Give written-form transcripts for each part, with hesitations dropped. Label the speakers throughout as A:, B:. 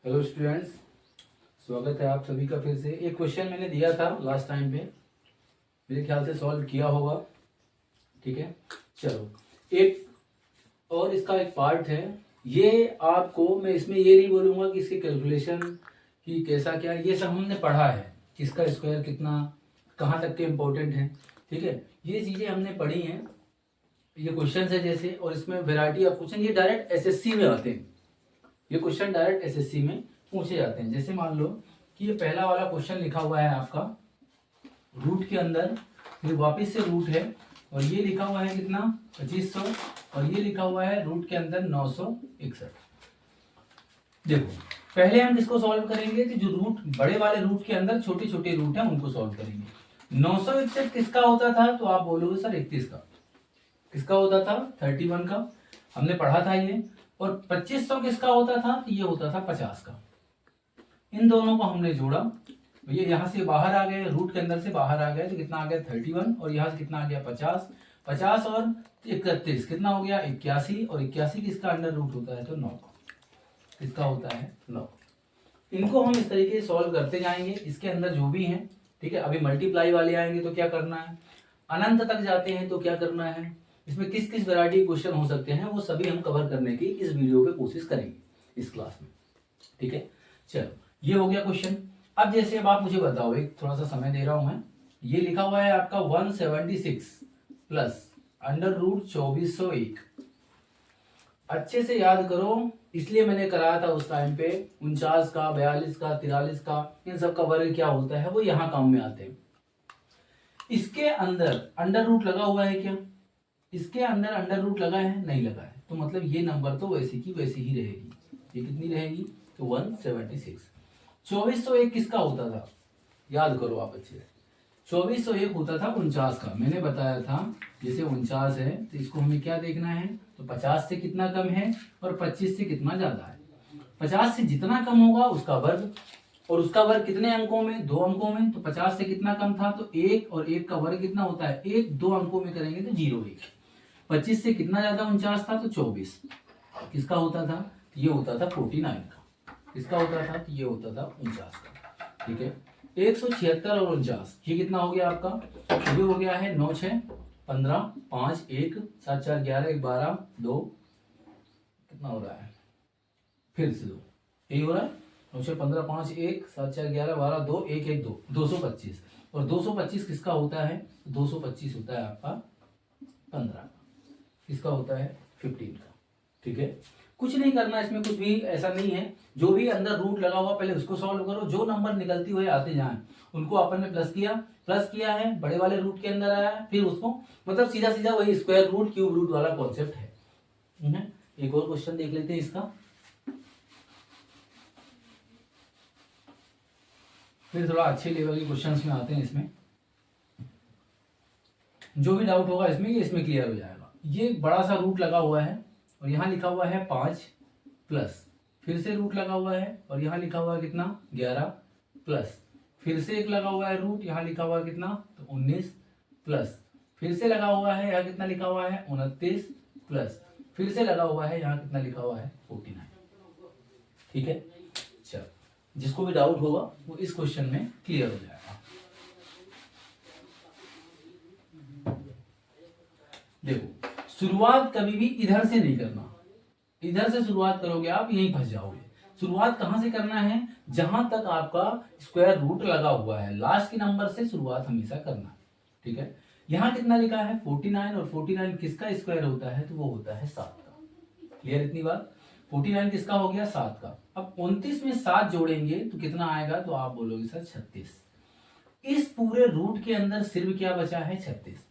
A: Hello students, स्वागत है आप सभी का फिर से। एक क्वेश्चन मैंने दिया था लास्ट टाइम पे, मेरे ख्याल से सॉल्व किया होगा। ठीक है, चलो एक और इसका एक पार्ट है। ये आपको मैं इसमें ये नहीं बोलूँगा कि इसकी कैलकुलेशन कि कैसा क्या, ये सब हमने पढ़ा है। किसका स्क्वायर कितना, कहाँ तक के इम्पोर्टेंट है। ठीक है, ये चीज़ें हमने पढ़ी हैं। ये क्वेश्चन है जैसे, और इसमें वेराइटी ऑफ क्वेश्चन ये डायरेक्ट एसएससी में आते हैं। ये क्वेश्चन डायरेक्ट एसएससी में पूछे जाते हैं। जैसे मान लो कि ये पहला वाला क्वेश्चन लिखा हुआ है आपका रूट के अंदर, फिर वापस से रूट है, और ये लिखा हुआ है कितना 2500, और ये लिखा हुआ है रूट के अंदर 961। देखो पहले हम किसको सॉल्व करेंगे कि जो रूट बड़े वाले रूट के अंदर छोटे छोटे रूट हैं उनको सॉल्व करेंगे। 961 किसका होता था, तो आप बोलोगे सर 31 का। किसका होता था, 31 का, हमने पढ़ा था ये। और 2500 किसका होता था, तो ये होता था 50 का। इन दोनों को हमने जोड़ा, ये यहाँ से बाहर आ गए, रूट के अंदर से बाहर आ गए, तो कितना आ गया 31, और यहाँ से कितना आ गया 50। 50 और 31 कितना हो गया 81, और 81 किसका अंडर रूट होता है, तो 9 का। किसका होता है 9। इनको हम इस तरीके से सॉल्व करते जाएंगे, इसके अंदर जो भी है। ठीक है, अभी मल्टीप्लाई वाले आएंगे तो क्या करना है, अनंत तक जाते हैं तो क्या करना है, इसमें किस किस वैरायटी क्वेश्चन हो सकते हैं वो सभी हम कवर करने की इस वीडियो पे कोशिश करेंगे इस क्लास में। ठीक है, चलो ये हो गया क्वेश्चन। अब जैसे अब आप मुझे बताओ, एक थोड़ा सा समय दे रहा हूं मैं। ये लिखा हुआ है आपका 176 प्लस अंडर रूट 2401। अच्छे से याद करो, इसलिए मैंने कराया था उस टाइम पे 49 का, 42 का, 43 का, इन सब का वर्ग क्या होता है वो यहाँ काम में आते हैं। इसके अंदर अंडर रूट लगा हुआ है क्या, इसके अंदर अंडर रूट लगा है, नहीं लगा है, तो मतलब ये नंबर तो वैसी की वैसी ही रहेगी। ये कितनी रहेगी, तो 176। 2401 किसका होता था, याद करो आप अच्छे से। 2401 होता था 49 का। मैंने बताया था जैसे 49 है तो इसको हमें क्या देखना है, तो 50 से कितना कम है और 25 से कितना ज्यादा है। 50 से जितना कम होगा उसका वर्ग, और उसका वर्ग कितने अंकों में, 2 अंकों में। तो 50 से कितना कम था, तो 1, और 1 का वर्ग कितना होता है 1, 2 अंकों में करेंगे तो 0 1। 25 से कितना ज्यादा 49 था, तो 24 किसका होता था, ये होता था 49 का। किसका होता था, ये होता था 49 का। ठीक है, 176 और 49 ये कितना हो गया आपका, ये हो गया है 9 6 15 5 1 7 4 11 1 12 2, कितना हो रहा है फिर से 2, यही हो रहा है 9 6 15 5 1 7 4 11 12 2 1 1 2, 225। और 225 किसका होता है, 225 होता है आपका 15 का। किसका होता है 15 का। ठीक है, कुछ नहीं करना इसमें, कुछ भी ऐसा नहीं है। जो भी अंदर रूट लगा हुआ पहले उसको सॉल्व करो, जो नंबर निकलती हुए आते जाएं उनको अपन ने प्लस किया है, बड़े वाले रूट के अंदर आया है, फिर उसको मतलब सीधा सीधा वही स्क्वायर रूट क्यूब रूट वाला कॉन्सेप्ट है। एक और क्वेश्चन देख लेते हैं इसका, फिर थोड़ा अच्छे लेवल के क्वेश्चंस में आते हैं। इसमें जो भी डाउट होगा इसमें ये इसमें क्लियर हो जाएगा। ये बड़ा सा रूट लगा हुआ है, और यहाँ लिखा हुआ है 5 प्लस, फिर से रूट लगा हुआ है, और यहाँ लिखा हुआ है कितना 11 प्लस, फिर से एक लगा हुआ है रूट, यहाँ लिखा हुआ है कितना, तो 19 प्लस, फिर से लगा हुआ है, यहाँ कितना लिखा हुआ है 29 प्लस, फिर से लगा हुआ है, यहाँ कितना लिखा हुआ है 49। ठीक है, चलो जिसको भी डाउट होगा वो इस क्वेश्चन में क्लियर हो जाएगा। देखो शुरुआत कभी भी इधर से नहीं करना, इधर से शुरुआत करोगे आप यहीं फंस जाओगे। शुरुआत कहां से करना है, जहां तक आपका स्क्वायर रूट लगा हुआ है, लास्ट के नंबर से शुरुआत हमेशा करना है। ठीक है, यहां कितना लिखा है 49, और 49 किसका स्क्वायर होता है, तो वो होता है 7 का। क्लियर इतनी बात, 49 किसका हो गया 7 का। अब 29 में 7 जोड़ेंगे तो कितना आएगा, तो आप बोलोगे सर 36। इस पूरे रूट के अंदर सिर्फ क्या बचा है 36।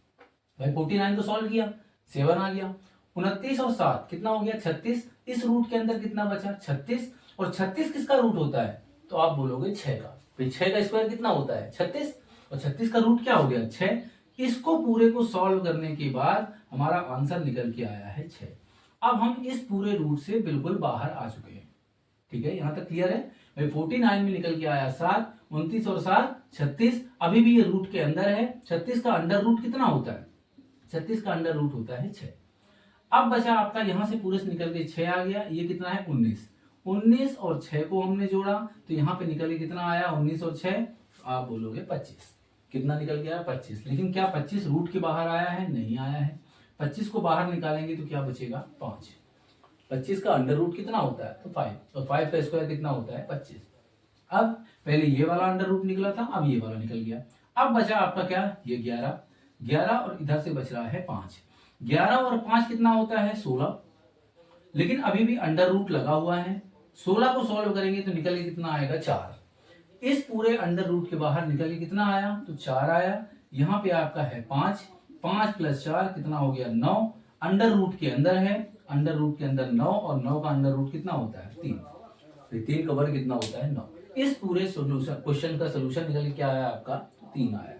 A: भाई 49 तो सॉल्व किया, 7 आ गया, 29 और 7 कितना हो गया 36। इस रूट के अंदर कितना बचा 36, और 36 किसका रूट होता है, तो आप बोलोगे 6 का। फिर 6 का स्क्वायर कितना होता है 36, और 36 का रूट क्या हो गया 6। इसको पूरे को सॉल्व करने के बाद हमारा आंसर निकल के आया है 6। अब हम इस पूरे रूट से बिल्कुल बाहर आ चुके हैं। ठीक है, यहां तक क्लियर है। भाई 49 में निकल के आया 7, 29 और 7 36, अभी भी ये रूट के अंदर है। 36 का अंडर रूट कितना होता है, 36 का अंडर रूट होता है 6। अब बचा आपका यहां से पूरे से निकल के 6 आ गया, ये कितना है 19। 19 और 6 को हमने जोड़ा तो यहाँ पे निकल के कितना आया 19 और 6, आप बोलोगे 25। कितना निकल गया 25। लेकिन क्या 25 रूट के बाहर आया है? नहीं आया है। 25 को बाहर निकालेंगे तो क्या बचेगा 5। 25 का अंडर रूट कितना होता है? तो 5, और 5 का स्क्वायर कितना होता है 25। अब पहले ये वाला अंडर रूट निकला था, अब ये वाला निकल गया। अब बचा आपका क्या? ये 11, 11 और इधर से बच रहा है 5। 11 और 5 कितना होता है 16, लेकिन अभी भी अंडर रूट लगा हुआ है। 16 को सॉल्व करेंगे तो निकल के कितना आएगा 4। इस पूरे अंडर रूट के बाहर निकल के कितना आया? तो 4 आया। यहाँ पे आपका है 5, 5 प्लस 4 कितना हो गया 9। अंडर रूट के अंदर है, अंडर रूट के अंदर 9, और 9 का अंडर रूट कितना होता है 3। तो 3 का वर्ग कितना होता है 9। इस पूरे सोल्यूशन क्वेश्चन का सोल्यूशन निकल के क्या आया आपका 3 आया।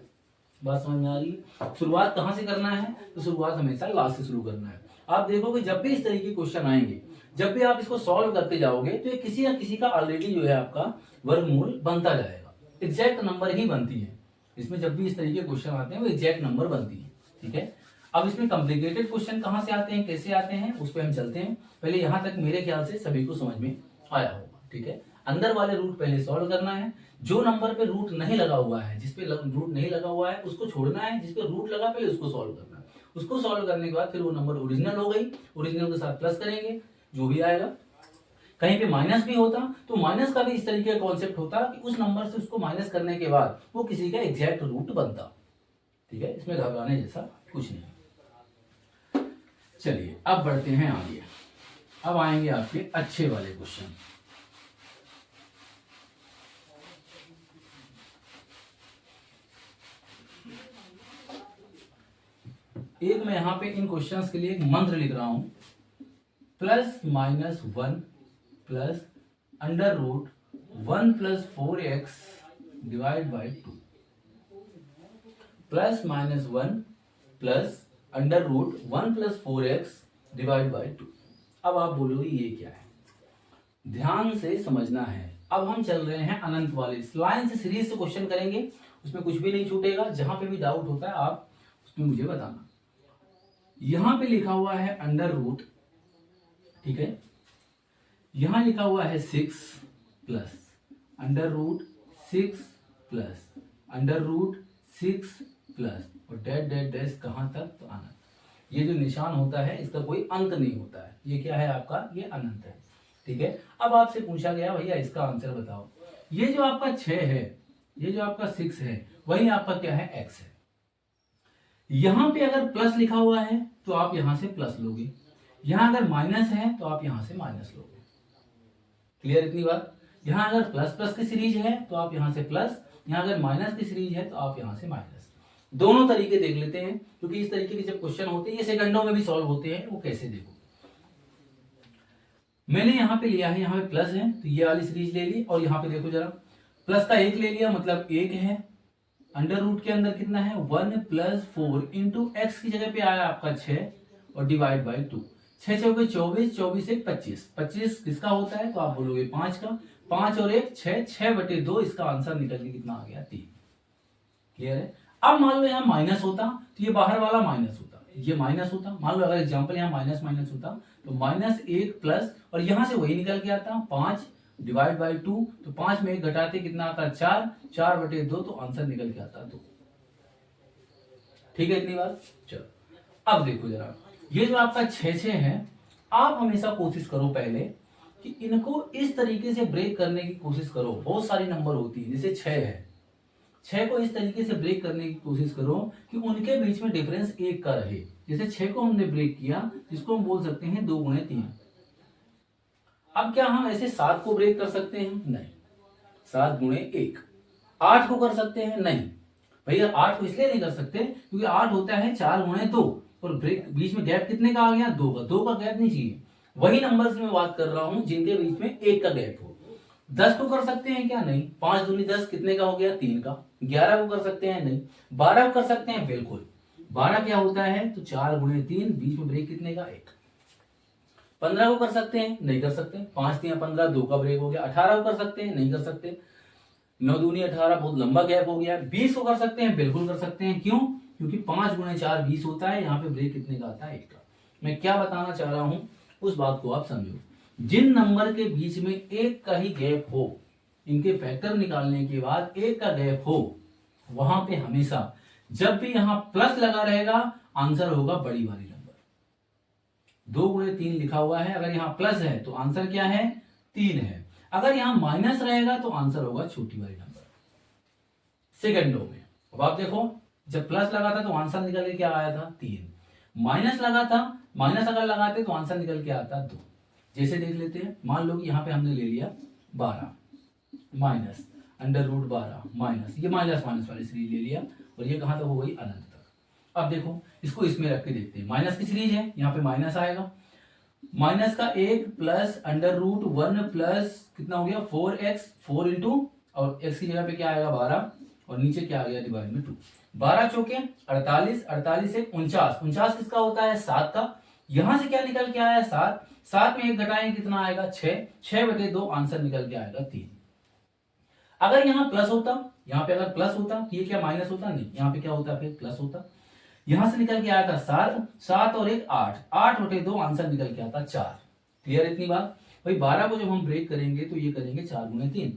A: बात समझ में आ रही है? शुरुआत कहाँ से करना है? तो शुरुआत हमेशा लास्ट से शुरू करना है। आप देखोगे जब भी इस तरीके के क्वेश्चन आएंगे, जब भी आप इसको सॉल्व करते जाओगे तो ये किसी ना किसी का ऑलरेडी जो है आपका वर्गमूल बनता जाएगा। एग्जैक्ट नंबर ही बनती है इसमें। जब भी इस तरीके के क्वेश्चन आते हैं वो एग्जैक्ट नंबर बनती है। ठीक है, अब इसमें कॉम्प्लिकेटेड क्वेश्चन कहाँ से आते हैं, कैसे आते हैं, उस पर हम चलते हैं। पहले यहाँ तक मेरे ख्याल से सभी को समझ में आया होगा। ठीक है, अंदर वाले रूट पहले सॉल्व करना है। जो नंबर पे रूट नहीं लगा हुआ है, जिसपे रूट नहीं लगा हुआ है उसको छोड़ना है, जिसपे रूट लगा पहले उसको सॉल्व करना है। उसको सॉल्व करने के बाद फिर वो नंबर ओरिजिनल हो गई, ओरिजिनल के साथ प्लस करेंगे जो भी आएगा। कहीं पे माइनस भी होता तो माइनस का भी इस तरीके का कॉन्सेप्ट होता कि उस नंबर से उसको माइनस करने के बाद वो किसी का एग्जैक्ट रूट बनता। ठीक है, इसमें घबराने जैसा कुछ नहीं। चलिए अब बढ़ते हैं आगे। अब आएंगे आपके अच्छे वाले क्वेश्चन। एक मैं यहां पे इन क्वेश्चंस के लिए एक मंत्र लिख रहा हूं, +-1 plus under root 1 + 4x divide by 2, +-1 plus under root 1 + 4x divide by 2। अब आप बोलोगे ये क्या है? ध्यान से समझना है। अब हम चल रहे हैं अनंत वाले लाइन से, सीरीज से क्वेश्चन करेंगे, उसमें कुछ भी नहीं छूटेगा। जहां पे भी डाउट होता है आप उसमें मुझे बताना। यहां पे लिखा हुआ है अंडर रूट, ठीक है, यहां लिखा हुआ है 6 plus under root 6 plus under root 6 plus और डैश डैश डैश कहां तक? तो अनंत। ये जो निशान होता है इसका कोई अंत नहीं होता है। ये क्या है आपका? ये अनंत है। ठीक है, अब आपसे पूछा गया भैया इसका आंसर बताओ। ये जो आपका 6 है, ये जो आपका 6 है, वही आपका क्या है? x है। यहां पे अगर प्लस लिखा हुआ है तो आप यहां से प्लस लोगे, यहां अगर माइनस है तो आप यहां से माइनस लोगे। क्लियर इतनी बात? यहां अगर प्लस प्लस की सीरीज है तो आप यहां से प्लस, यहां अगर माइनस की सीरीज है तो आप यहां से माइनस। दोनों तरीके देख लेते हैं, क्योंकि इस तरीके के जब क्वेश्चन होते हैं ये सेकंडों में भी सॉल्व होते हैं। वो कैसे देखो, मैंने यहाँ पे लिया है, यहाँ पे प्लस है तो ये वाली सीरीज ले ली, और यहाँ पे देखो जरा प्लस का 1 ले लिया, मतलब 1 है। अंडर रूट के अंदर कितना है? 1 + 4 इंटू एक्स की जगह पे आया आपका 6 और डिवाइड बाई 2। 6 चौके 24, 24 से 25, 25 किसका होता है? तो आप बोलोगे 5 का। 5 और 1 6, 6/2 इसका आंसर निकल के कितना आ गया? 3। क्लियर है? अब मान लो यहाँ माइनस होता तो ये बाहर वाला माइनस होता, ये माइनस होता। मान लो अगर एग्जाम्पल यहाँ माइनस माइनस होता तो -1 प्लस, और यहां से वही निकल के आता 5 डिवाइड बाई 2, तो 5 में 1 घटाते कितना आता? 4, 4/2, तो आंसर निकल के आता 2। ठीक है इतनी बात? चलो अब देखो जरा, ये जो आपका 6 है, आप हमेशा कोशिश करो पहले कि इनको इस तरीके से ब्रेक करने की कोशिश करो। बहुत सारी नंबर होती है, जैसे 6 है, 6 को इस तरीके से ब्रेक करने की कोशिश करो कि उनके बीच में डिफरेंस 1 का रहे। जैसे 6 को हमने ब्रेक किया, जिसको हम बोल सकते हैं 2 × 3। अब क्या हम ऐसे 7 को ब्रेक कर सकते हैं? नहीं। 7 × 1। 8 को कर सकते हैं? नहीं भैया, 8 को इसलिए नहीं कर सकते क्योंकि 8 होता है 4 × 2, और ब्रेक बीच में गैप कितने का आ गया? 2 का। 2 का गैप नहीं चाहिए। वही नंबर से मैं बात कर रहा हूं जिनके बीच में 1 का गैप हो। 10 को कर सकते हैं क्या? नहीं। 5 दूनी 10 कितने का हो गया? 3 का। 11 को कर सकते हैं? नहीं। 12 को कर सकते हैं? बिल्कुल। 12 क्या होता है? तो 4 × 3, बीच में ब्रेक कितने का? 1। 15 को कर सकते हैं? नहीं कर सकते। 5 × 15, 2 का ब्रेक हो गया। 18 को कर सकते हैं? नहीं कर सकते। 9 दूनी 18, बहुत लंबा गैप हो गया। 20 को कर सकते हैं? बिल्कुल कर सकते हैं। क्यों? क्योंकि 5 × 4 20 होता है। यहाँ पे ब्रेक कितने का आता है? 1 का। मैं क्या बताना चाह रहा हूं उस बात को आप समझो। जिन नंबर के बीच में एक का ही गैप हो, इनके फैक्टर निकालने के बाद एक का गैप हो, वहां पे हमेशा जब भी यहां प्लस लगा रहेगा आंसर होगा बड़ी वाली नंबर। 2 × 3 लिखा हुआ है, अगर यहां प्लस है तो आंसर क्या है 3 है। अगर यहां माइनस रहेगा तो आंसर होगा छोटी वाली नंबर। सेकंडों में अब आप देखो, जब प्लस लगा था तो आंसर निकल के क्या आया था 3, माइनस लगा था, माइनस अगर लगाते तो आंसर निकल के आता 2। जैसे देख लेते हैं, मान लो कि यहाँ पे हमने ले लिया 12 माइनस √12 माइनस, ये माइनस माइनस वाली सीरीज ले लिया और ये कहां तक हो गई अनंत तक। अब देखो इसको इसमें रख के देखते हैं, माइनस की सीरीज है, यहाँ पे माइनस आएगा, माइनस का 1 प्लस √1 प्लस कितना हो गया 4x, 4 इंटू और x की जगह पे क्या आएगा 12 और नीचे क्या आ गया डिवाइड में 2। 12 चौके 48, 48 से 49, 49 किसका होता है 7 का, यहां से क्या निकल के आया 7, 7 में 1 घटाएं कितना आएगा 6, 6/2 आंसर निकल के आएगा 3। अगर यहाँ प्लस होता, यहाँ पे अगर प्लस होता ये क्या माइनस होता, नहीं यहाँ पे क्या होता फिर प्लस होता, यहां से निकल के आया था 7, 7 और 1 8, 8/2 आंसर निकल के आता 4। क्लियर इतनी बात भाई। 12 को जब हम ब्रेक करेंगे तो ये करेंगे 4 × 3।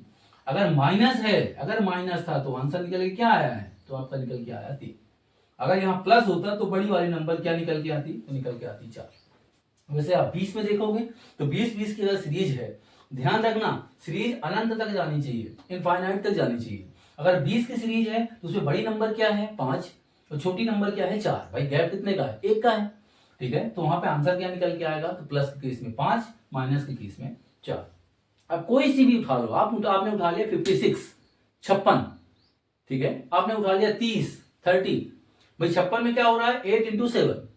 A: अगर माइनस है, अगर माइनस था तो आंसर निकल के क्या आया है, तो आपका निकल के आया 3। अगर यहाँ प्लस होता तो बड़ी वाली नंबर क्या निकल के आती, तो निकल के आती 4। वैसे आप 20 में देखोगे तो 20 की अगर सीरीज है, ध्यान रखना सीरीज अनंत तक जानी चाहिए, इनफाइनाइट तक जानी चाहिए। अगर 20 की सीरीज है तो उसमें बड़ी नंबर क्या है 5 और छोटी नंबर क्या है 4। भाई गैप कितने का है, 1 का है, ठीक है। तो वहां पे आंसर क्या निकल के आएगा, तो प्लस के केस में 5, माइनस के केस में 4। अब कोई सी भी उठा लो, आपने उठा लिया 56, 56, ठीक है, आपने उठा लिया 30, 30। भाई 56 में क्या हो रहा है 8 × 7,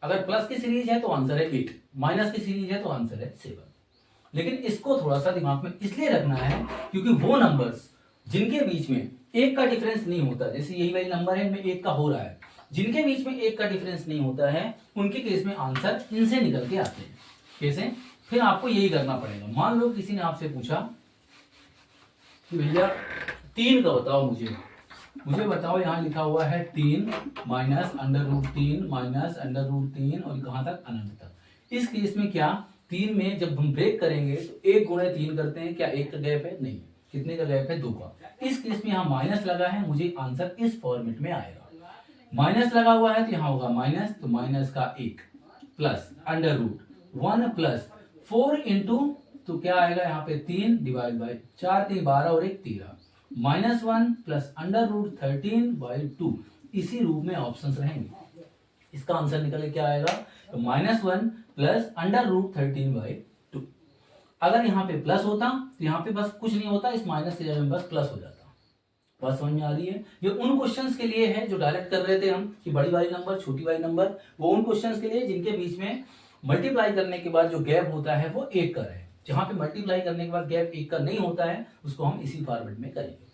A: अगर प्लस की सीरीज है तो आंसर है 8, माइनस की सीरीज है तो आंसर है 7। लेकिन इसको थोड़ा सा दिमाग में इसलिए रखना है क्योंकि वो नंबर्स जिनके बीच में 1 का डिफरेंस नहीं होता, जैसे यही वाली नंबर है इनमें 1 का हो रहा है, जिनके बीच में 1 का डिफरेंस नहीं होता है उनके केस में आंसर इनसे निकल के आते हैं। कैसे, फिर आपको यही करना पड़ेगा। मान लो किसी ने आपसे पूछा कि भैया 3 का बताओ, मुझे बताओ, यहाँ लिखा हुआ है 3 माइनस √3 माइनस √3 और कहां तक अनंत तक। इस केस में क्या 3 में जब हम ब्रेक करेंगे तो 1 × 3 करते हैं, क्या 1 का गैप है, नहीं, कितने का गैप है 2 का। इस केस में यहाँ माइनस लगा है, मुझे आंसर इस फॉर्मेट में आएगा। माइनस लगा हुआ है तो यहाँ होगा माइनस, तो माइनस का 1 प्लस √1 प्लस 4 इंटू, तो क्या आएगा यहाँ पे 3 डिवाइड बाई 4, 3 12 और 1 13, -1 प्लस √13/2। इसी रूप में ऑप्शंस रहेंगे, इसका आंसर निकल के क्या आएगा, तो -1 प्लस √13/2। अगर यहाँ पे प्लस होता तो यहाँ पे बस कुछ नहीं होता, इस माइनस की जगह में बस प्लस हो जाता। बात समझ में आ रही है। ये उन क्वेश्चंस के लिए है जो डायरेक्ट कर रहे थे हम कि बड़ी वाली नंबर छोटी वाली नंबर, वो उन क्वेश्चंस के लिए जिनके बीच में मल्टीप्लाई करने के बाद जो गैप होता है वो 1 का है। जहां पे मल्टीप्लाई करने के बाद गैप 1 का नहीं होता है उसको हम इसी फॉर्मेट में करेंगे।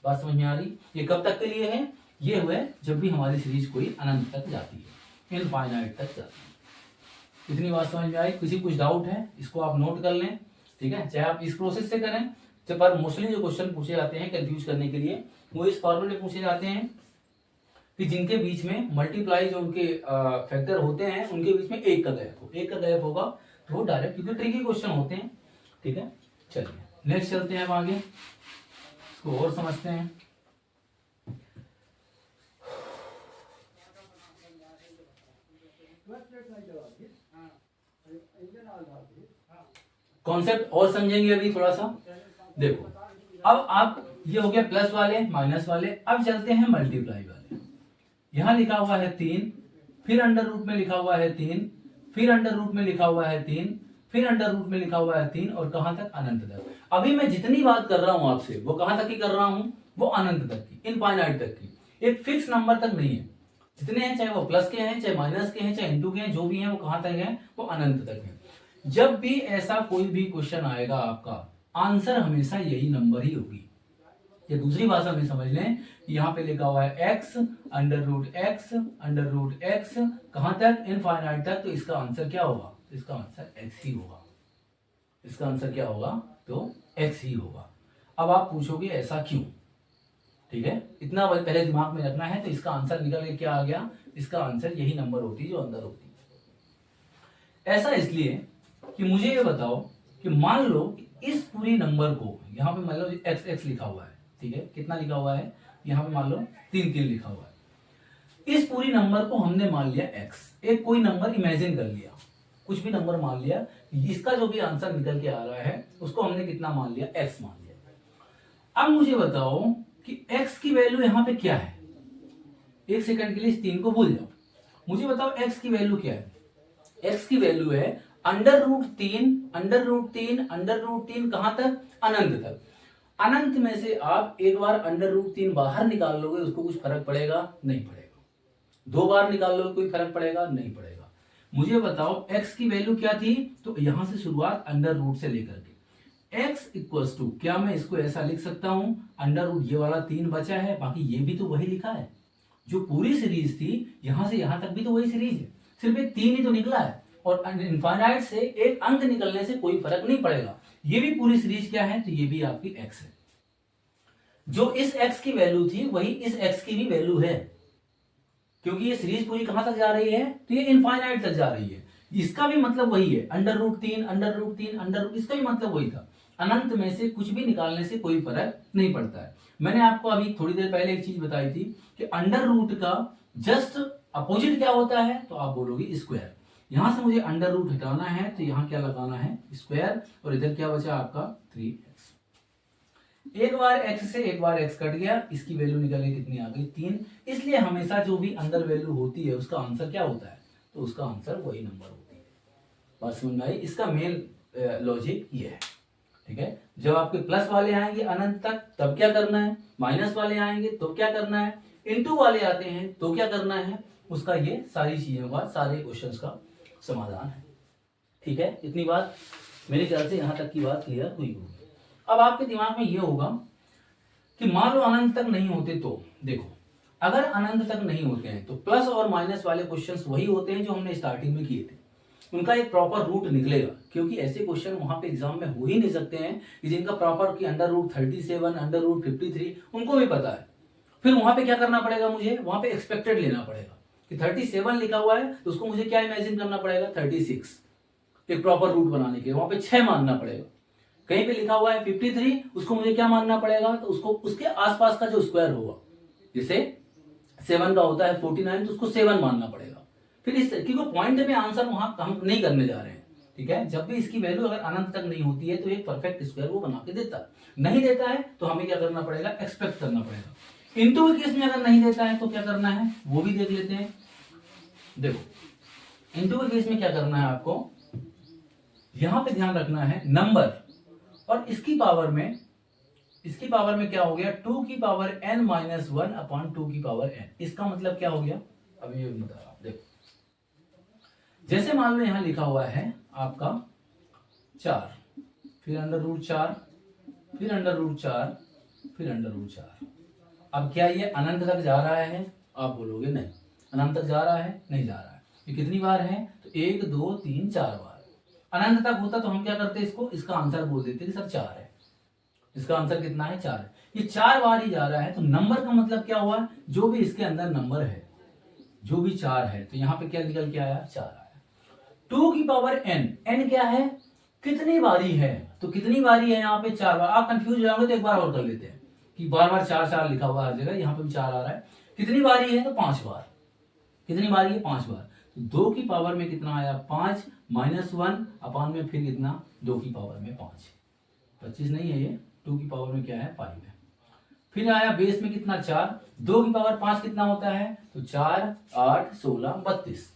A: बात समझ में आ रही। ये कब तक के लिए है, ये हुए जब भी हमारी सीरीज कोई अनंत तक जाती है, इनफाइनाइट तक जाती है। इतनी बात समझ में आई। किसी कुछ डाउट है इसको आप नोट कर लें, ठीक है, चाहे आप इस प्रोसेस से करें, पर मोस्टली जो क्वेश्चन पूछे जाते हैं कंफ्यूज करने के लिए वो इस फॉर्मेट में पूछे जाते हैं कि जिनके बीच में मल्टीप्लाई जो उनके फैक्टर होते हैं उनके बीच में 1 का गैप हो, 1 का गैप होगा तो वो डायरेक्ट, क्योंकि ट्रिकी क्वेश्चन होते हैं, ठीक है। चलिए नेक्स्ट चलते हैं अब आगे, इसको और समझते हैं। कॉन्सेप्ट और समझेंगे अभी थोड़ा सा। देखो अब आप, ये हो गया प्लस वाले माइनस वाले, अब चलते हैं मल्टीप्लाई वाले। यहां लिखा हुआ है 3, फिर अंडर रूट में लिखा हुआ है 3, फिर अंडर रूट में लिखा हुआ है 3, फिर अंडर रूट में लिखा हुआ है 3 और कहां तक अनंत तक। अभी मैं जितनी बात कर रहा हूं आपसे वो कहां तक की कर रहा हूं, वो अनंत तक की, इनफाइनाइट तक की। एक फिक्स नंबर तक नहीं है, जितने हैं चाहे वो प्लस के हैं चाहे माइनस के हैं चाहे इंटू के हैं, जो भी हैं वो कहां तक हैं, वो अनंत तक है। जब भी ऐसा कोई भी क्वेश्चन आएगा आपका आंसर हमेशा यही नंबर ही होगी। ये दूसरी भाषा में समझ लें, यहाँ पे लिखा हुआ है x अंडर रूट x कहां तक, इनफाइनाइट तक, तो इसका आंसर क्या होगा, इसका आंसर x ही होगा। इसका आंसर क्या होगा, तो x ही होगा। अब आप पूछोगे ऐसा क्यों, ठीक है, इतना पहले दिमाग में रखना है। तो इसका आंसर निकल के क्या आ गया, इसका आंसर यही नंबर होती है जो अंदर होती है। ऐसा इसलिए कि मुझे ये बताओ कि मान लो इस पूरी नंबर को यहाँ पे मान लो एक्स एक्स लिखा हुआ है, ठीक है, कितना लिखा हुआ है यहाँ पे मान लो 3 3 लिखा हुआ है। इस पूरी नंबर को हमने मान लिया एक्स, एक कोई नंबर इमेजिन कर लिया, कुछ भी नंबर मान लिया, इसका जो भी आंसर निकल के आ रहा है उसको हमने कितना मान लिया, एक्स मान लिया। अब मुझे बताओ कि एक्स की वैल्यू यहाँ पे क्या है। एक सेकंड के लिए इस 3 को भूल जाओ, मुझे बताओ एक्स की वैल्यू क्या है। एक्स की वैल्यू है √3 √3 कहां तक, अनंत तक। अनंत में से आप एक बार √3 बाहर निकाल लोगे, उसको कुछ फर्क पड़ेगा, नहीं पड़ेगा। 2 बार निकाल लोगे कोई फर्क पड़ेगा, नहीं पड़ेगा। मुझे बताओ x की वैल्यू क्या थी, तो यहां से शुरुआत √ से लेकर के x इक्वल्स टू, क्या मैं इसको ऐसा लिख सकता हूं, √ ये वाला 3 बचा है, बाकी ये भी तो वही लिखा है, जो पूरी सीरीज थी यहां से यहां तक भी तो वही सीरीज है, सिर्फ एक 3 ही तो निकला है, और इनफाइनाइट से एक अंक निकलने से कोई फर्क नहीं पड़ेगा। ये भी पूरी सीरीज क्या है, तो ये भी आपकी x है। जो इस x की वैल्यू थी वही इस x की भी वैल्यू है, क्योंकि ये सीरीज पूरी कहां तक जा रही है, तो ये इनफाइनाइट तक जा रही है। इसका भी मतलब वही है, √3 इसका भी मतलब वही था। अनंत में से कुछ भी निकालने से कोई फर्क नहीं पड़ता है। मैंने आपको अभी थोड़ी देर पहले एक चीज बताई थी कि √, का जस्ट अपोजिट क्या होता है, तो आप बोलोगे स्क्वायर। यहां से मुझे √ हटाना है, तो यहां क्या लगाना है, स्क्वायर, और इधर क्या बचा आपका 3x। एक बार x से एक बार x कट गया, इसकी वैल्यू निकल के कितनी आ गई, 3। इसलिए हमेशा जो भी अंदर वैल्यू होती है उसका आंसर क्या होता है, तो उसका आंसर वही नंबर होती है। बात समझ में आई। इसका मेन लॉजिक ये है, ठीक है। जब आपके प्लस वाले आएंगे अनंत तक तब क्या करना है, माइनस वाले आएंगे तो क्या करना है, इनटू वाले आते हैं तो क्या करना है, उसका ये सारी चीजों का, सारे क्वेश्चंस का समाधान है, ठीक है। इतनी बात मेरे ख्याल से यहां तक की बात क्लियर हुई होगी। अब आपके दिमाग में यह होगा कि मान लो अनंत तक नहीं होते, तो देखो अगर अनंत तक नहीं होते हैं तो प्लस और माइनस वाले क्वेश्चंस वही होते हैं जो हमने स्टार्टिंग में किए थे, उनका एक प्रॉपर रूट निकलेगा, क्योंकि ऐसे क्वेश्चन वहां पे एग्जाम में हो ही नहीं सकते हैं कि जिनका प्रॉपर की √37 √53 उनको भी पता है। फिर वहां पे क्या करना पड़ेगा, मुझे वहां पे एक्सपेक्टेड लेना पड़ेगा कि 37 लिखा हुआ है तो उसको मुझे क्या इमेजिन करना पड़ेगा, 36, एक प्रॉपर रूट बनाने के वहां पे 6 मानना पड़ेगा। कहीं पे लिखा हुआ है 53, उसको मुझे क्या मानना पड़ेगा, तो उसको उसके आसपास का जो स्क्वायर होगा, जैसे 7 का होता है 49, तो उसको 7 मानना पड़ेगा। फिर इस क्योंकि पॉइंट में आंसर वहां हम नहीं करने जा रहे हैं, ठीक है। जब भी इसकी वैल्यू अगर अनंत तक नहीं होती है तो एक परफेक्ट स्क्वायर वो बना के देता है, नहीं देता है तो हमें क्या करना पड़ेगा, एक्सपेक्ट करना पड़ेगा। इनटू के केस में अगर नहीं देता है तो क्या करना है वो भी देख लेते हैं। देखो इनटू के केस में क्या करना है आपको, यहां पे ध्यान रखना है नंबर, और इसकी पावर में क्या हो गया, 2 की पावर n - 1 अपॉन 2 की पावर n। इसका मतलब क्या हो गया, अभी ये बता रहा हूं। देखो जैसे मान लो यहां लिखा हुआ है आपका 4, फिर √4, फिर √4, फिर √4। अब क्या ये अनंत तक जा रहा है, आप बोलोगे नहीं, अनंत तक जा रहा है, नहीं जा रहा है। ये कितनी बार है, तो 1 2 3 4 बार। अनंत तक होता तो हम क्या करते, इसको इसका आंसर बोल देते कि सर 4 है, इसका आंसर कितना है, 4 है। ये 4 बार ही जा रहा है, तो नंबर का मतलब क्या हुआ, जो भी इसके अंदर नंबर है, जो भी 4 है, तो यहां पे क्या निकल के आया, 4 आया। 2 की पावर n, n क्या है, कितनी बारी है, तो कितनी बारी है यहाँ पे 4 बार। आप कंफ्यूज हो जाओगे तो एक बार और कर लेते हैं कि बार बार 4 4 लिखा हुआ हर जगह, यहाँ पे भी 4 आ रहा है। कितनी बारी है, तो 5 बार। कितनी बारी है, 5 बार। तो 2 की पावर में कितना आया, 5 -1 अपान में फिर कितना, 2 की पावर में 5, 25 नहीं है ये, 2 की पावर में क्या है, 5 है। फिर आया बेस में कितना, 4, 2 की पावर 5 कितना होता है, तो 4 8 16 32,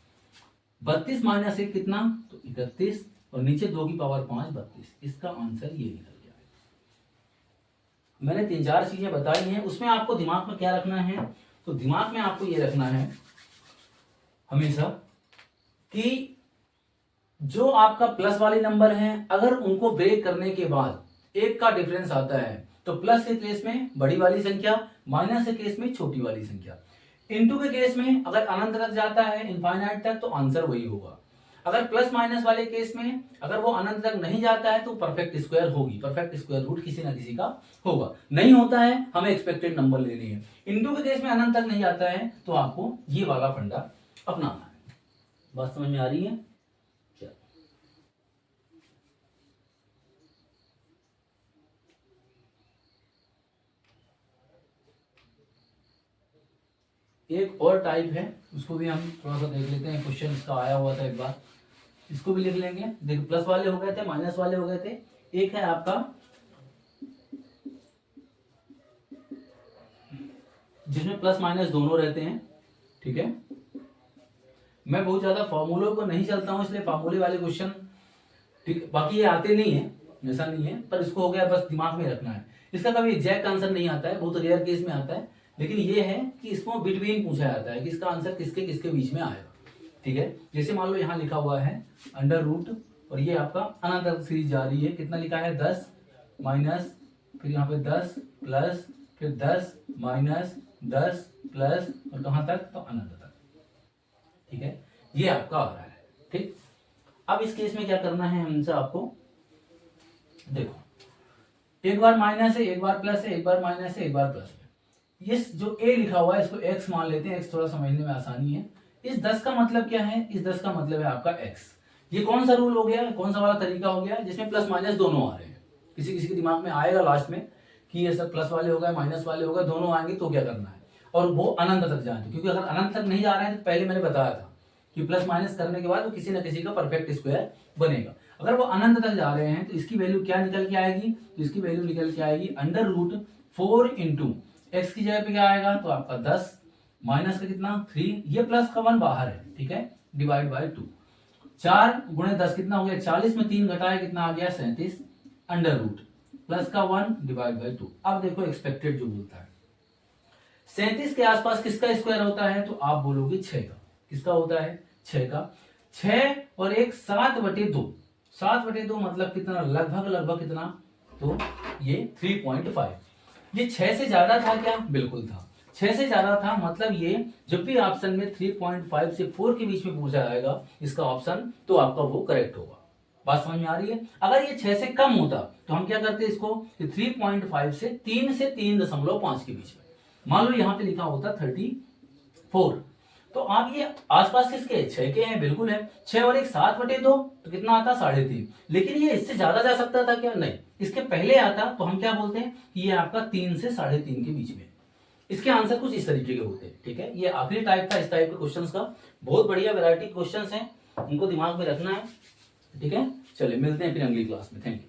A: 32 माइनस 1 कितना, तो 31, और नीचे 2 की पावर 5 32। इसका आंसर ये निकल गया। मैंने 3-4 चीजें बताई हैं, उसमें आपको दिमाग में क्या रखना है, तो दिमाग में आपको ये रखना है हमेशा कि जो आपका प्लस वाले नंबर हैं, अगर उनको ब्रेक करने के बाद 1 का डिफरेंस आता है, तो प्लस के केस में बड़ी वाली संख्या, माइनस के केस में छोटी वाली संख्या। इनटू के केस में अगर अनंत तक जाता है, इनफाइनाइट तक, तो आंसर वही होगा। अगर प्लस माइनस वाले केस में अगर वो अनंत तक नहीं जाता है तो परफेक्ट स्क्वायर होगी, परफेक्ट स्क्वायर रूट किसी ना किसी का होगा। नहीं होता है, हमें एक्सपेक्टेड नंबर लेनी है। इनटू के केस में अनंत तक नहीं जाता है तो आपको ये वाला फंडा अपनाना है। बात समझ में आ रही है। एक और टाइप है, उसको भी हम थोड़ा सा देख लेते हैं। क्वेश्चन इसका आया हुआ था एक बार, इसको भी लिख लेंगे। देखो प्लस वाले हो गए थे, माइनस वाले हो गए थे। एक है आपका जिसमें प्लस माइनस दोनों रहते हैं, ठीक है। मैं बहुत ज्यादा फॉर्मूलों को नहीं चलता हूं, इसलिए फॉर्मूले वाले क्वेश्चन, ठीक, बाकी ये आते नहीं है, ऐसा नहीं है, पर इसको हो गया बस दिमाग में रखना है। इसका कभी एग्जैक्ट आंसर नहीं आता है, बहुत रेयर केस में आता है, लेकिन ये है कि इसको बिटवीन पूछा जाता है कि इसका आंसर किसके किसके बीच में आएगा, ठीक है। जैसे मान लो यहाँ लिखा हुआ है अंडर रूट, और ये आपका अनंत तक सीरीज जा रही है। कितना लिखा है 10 माइनस, फिर यहाँ पे 10 प्लस, फिर 10 माइनस 10 प्लस, और कहाँ तक, तो अनंत तक, ठीक है। ये आपका आ रहा है, ठीक। अब इस केस में क्या करना है हमसे आपको, देखो एक बार माइनस है, एक बार प्लस है, एक बार माइनस है, एक बार प्लस है। ये जो a लिखा हुआ है इसको x मान लेते हैं, x थोड़ा समझने में आसानी है। इस 10 का मतलब क्या है, इस 10 का मतलब है आपका x। ये कौन सा रूल हो गया, कौन सा वाला तरीका हो गया जिसमें प्लस माइनस दोनों आ रहे हैं। किसी किसी के दिमाग में आएगा लास्ट में कि ये सब प्लस वाले हो गए, माइनस वाले हो गए, दोनों आएंगे तो क्या करना है, और वो अनंत तक जाए। क्योंकि अगर अनंत तक नहीं जा रहे हैं तो पहले मैंने बताया था कि प्लस माइनस करने के बाद वो किसी ना किसी का परफेक्ट स्क्वायर बनेगा। अगर वो अनंत तक जा रहे हैं तो इसकी वैल्यू क्या निकल के आएगी, तो इसकी वैल्यू निकल के आएगी अंडर रूट 4 इंटू एक्स की जगह पे क्या आएगा, तो आपका 10 माइनस का कितना 3, ये प्लस का 1 बाहर है, ठीक है, डिवाइड बाय 2। 4 गुणे 10 कितना हो गया 40 में 3 घटाया कितना आ गया 37, अंडर रूट प्लस का 1 डिवाइड बाय 2। अब देखो एक्सपेक्टेड जो बोलता है 37 के आसपास किसका स्क्वायर होता है, तो आप बोलोगे 6 का। किसका होता है, 6 का। 6 और 1 7/2, 7/2 मतलब कितना, लगभग लगभग कितना, तो ये 3.5। ये 6 से ज्यादा था क्या, बिल्कुल था, 6 से ज्यादा था। मतलब ये जब भी ऑप्शन में 3.5 से 4 के बीच में पूछा जाएगा इसका ऑप्शन, तो आपका वो करेक्ट होगा। बात समझ में आ रही है। अगर ये 6 से कम होता तो हम क्या करते इसको, 3.5 से 3 से 3.5 के बीच में, मान लो यहाँ पे लिखा होता 34, तो आप ये आसपास किसके 6 के हैं, बिल्कुल है। 6 और 1 7/2 तो कितना आता 3.5। लेकिन ये इससे ज्यादा जा सकता था क्या, नहीं, इसके पहले आता तो हम क्या बोलते हैं कि ये आपका 3 से 3.5 के बीच में। इसके आंसर कुछ इस तरीके के होते हैं, ठीक है। ये आखिरी टाइप था इस टाइप के क्वेश्चंस का। बहुत बढ़िया वैरायटी क्वेश्चंस हैं, उनको दिमाग में रखना है, ठीक है। चलिए मिलते हैं फिर अगली क्लास में, थैंक यू।